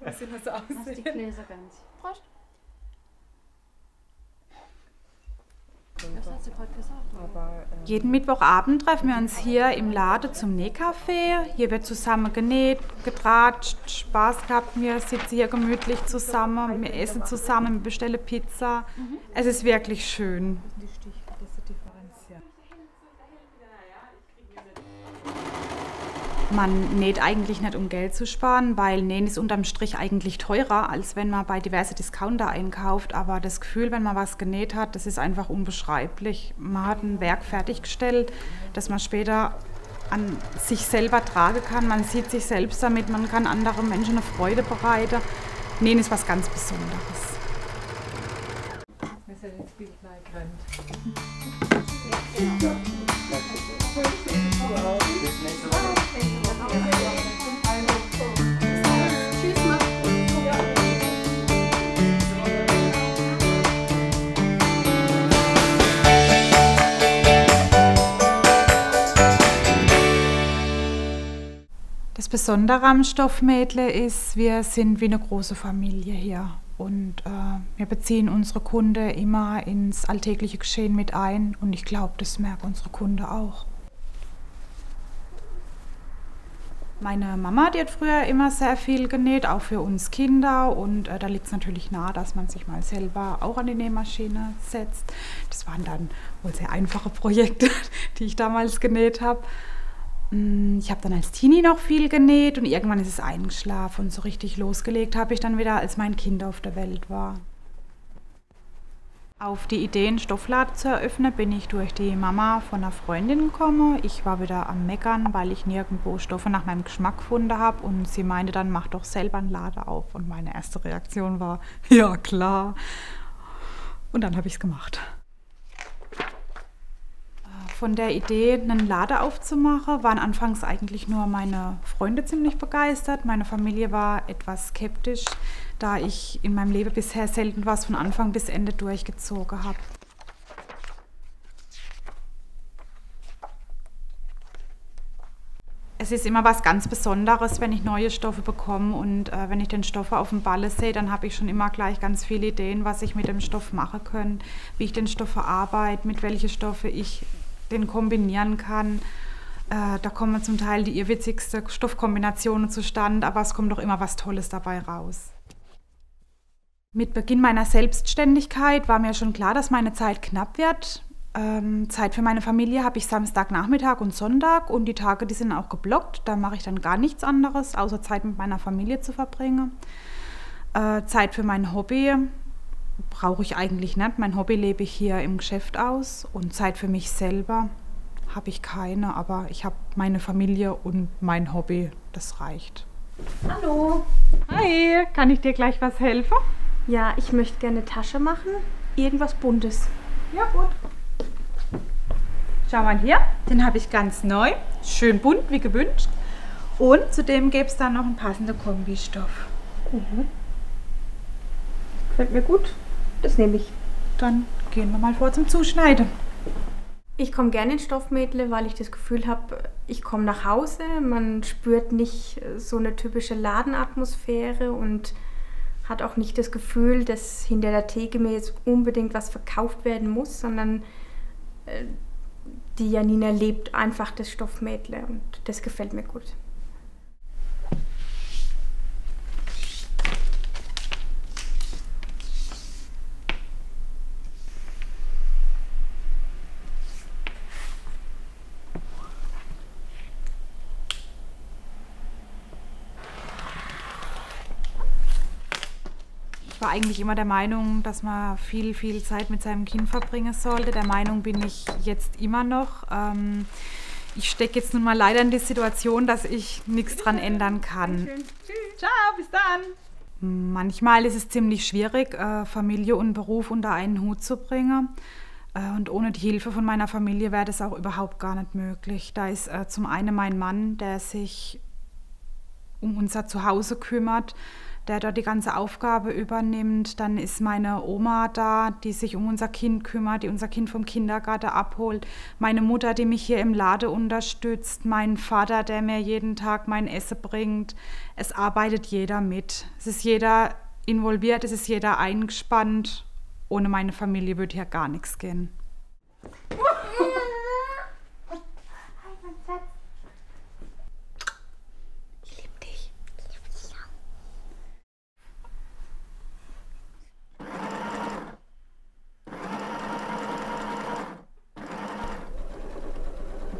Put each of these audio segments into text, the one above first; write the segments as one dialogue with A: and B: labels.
A: wie sie noch so aussehen.
B: Lass die Gläser ganz.
A: Prost.
B: Was hast du gerade gesagt?
A: Jeden Mittwochabend treffen wir uns hier im Laden zum Nähcafé. Hier wird zusammen genäht, getratscht, Spaß gehabt. Wir sitzen hier gemütlich zusammen, wir essen zusammen, wir bestellen Pizza. Es ist wirklich schön. Man näht eigentlich nicht, um Geld zu sparen, weil Nähen ist unterm Strich eigentlich teurer, als wenn man bei diverse Discounter einkauft. Aber das Gefühl, wenn man was genäht hat, das ist einfach unbeschreiblich. Man hat ein Werk fertiggestellt, das man später an sich selber tragen kann. Man sieht sich selbst damit, man kann anderen Menschen eine Freude bereiten. Nähen ist was ganz Besonderes.
C: Wir sind ins Bild reingerannt.
A: Das Besondere am Stoffmädle ist, wir sind wie eine große Familie hier und wir beziehen unsere Kunden immer ins alltägliche Geschehen mit ein und ich glaube, das merken unsere Kunden auch. Meine Mama, die hat früher immer sehr viel genäht, auch für uns Kinder und da liegt es natürlich nahe, dass man sich mal selber auch an die Nähmaschine setzt. Das waren dann wohl sehr einfache Projekte, die ich damals genäht habe. Ich habe dann als Teenie noch viel genäht und irgendwann ist es eingeschlafen und so richtig losgelegt habe ich dann wieder, als mein Kind auf der Welt war. Auf die Idee, einen Stoffladen zu eröffnen, bin ich durch die Mama von einer Freundin gekommen. Ich war wieder am Meckern, weil ich nirgendwo Stoffe nach meinem Geschmack gefunden habe und sie meinte dann, mach doch selber einen Laden auf. Und meine erste Reaktion war, ja klar. Und dann habe ich es gemacht. Von der Idee, einen Laden aufzumachen, waren anfangs eigentlich nur meine Freunde ziemlich begeistert. Meine Familie war etwas skeptisch, da ich in meinem Leben bisher selten was von Anfang bis Ende durchgezogen habe. Es ist immer was ganz Besonderes, wenn ich neue Stoffe bekomme und wenn ich den Stoff auf dem Balle sehe, dann habe ich schon immer gleich ganz viele Ideen, was ich mit dem Stoff machen kann, wie ich den Stoff verarbeite, mit welchen Stoffen ich den kombinieren kann. Da kommen zum Teil die irrwitzigsten Stoffkombinationen zustande, aber es kommt doch immer was Tolles dabei raus. Mit Beginn meiner Selbstständigkeit war mir schon klar, dass meine Zeit knapp wird. Zeit für meine Familie habe ich Samstagnachmittag und Sonntag und die Tage, die sind auch geblockt. Da mache ich dann gar nichts anderes, außer Zeit mit meiner Familie zu verbringen. Zeit für mein Hobby brauche ich eigentlich nicht. Mein Hobby lebe ich hier im Geschäft aus und Zeit für mich selber habe ich keine, aber ich habe meine Familie und mein Hobby, das reicht.
D: Hallo.
A: Hi, kann ich dir gleich was helfen?
D: Ja, ich möchte gerne eine Tasche machen. Irgendwas Buntes.
A: Ja, gut. Schau mal hier, den habe ich ganz neu, schön bunt wie gewünscht und zudem gäbe es dann noch einen passenden Kombistoff.
D: Gefällt mir gut. Das nehme ich.
A: Dann gehen wir mal vor zum Zuschneiden.
D: Ich komme gerne in Stoffmädle, weil ich das Gefühl habe, ich komme nach Hause. Man spürt nicht so eine typische Ladenatmosphäre und hat auch nicht das Gefühl, dass hinter der Theke mir jetzt unbedingt was verkauft werden muss, sondern die Janina lebt einfach das Stoffmädle und das gefällt mir gut.
A: Ich war eigentlich immer der Meinung, dass man viel Zeit mit seinem Kind verbringen sollte. Der Meinung bin ich jetzt immer noch. Ich stecke jetzt nun mal leider in die Situation, dass ich nichts dran ändern kann. Ciao, bis dann. Manchmal ist es ziemlich schwierig, Familie und Beruf unter einen Hut zu bringen. Und ohne die Hilfe von meiner Familie wäre das auch überhaupt gar nicht möglich. Da ist zum einen mein Mann, der sich um unser Zuhause kümmert. der dort die ganze Aufgabe übernimmt. Dann ist meine Oma da, die sich um unser Kind kümmert, die unser Kind vom Kindergarten abholt. Meine Mutter, die mich hier im Laden unterstützt. Mein Vater, der mir jeden Tag mein Essen bringt. Es arbeitet jeder mit. Es ist jeder involviert, es ist jeder eingespannt. Ohne meine Familie würde hier gar nichts gehen. Ich liebe dich.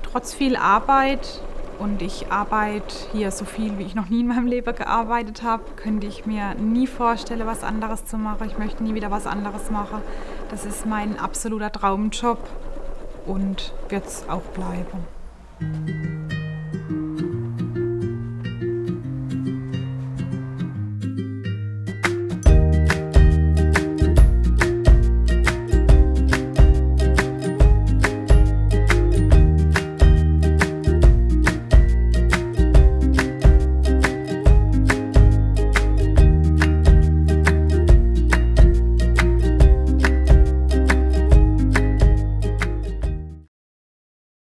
A: Trotz viel Arbeit, und ich arbeite hier so viel, wie ich noch nie in meinem Leben gearbeitet habe, könnte ich mir nie vorstellen, was anderes zu machen. Ich möchte nie wieder was anderes machen. Das ist mein absoluter Traumjob und wird es auch bleiben.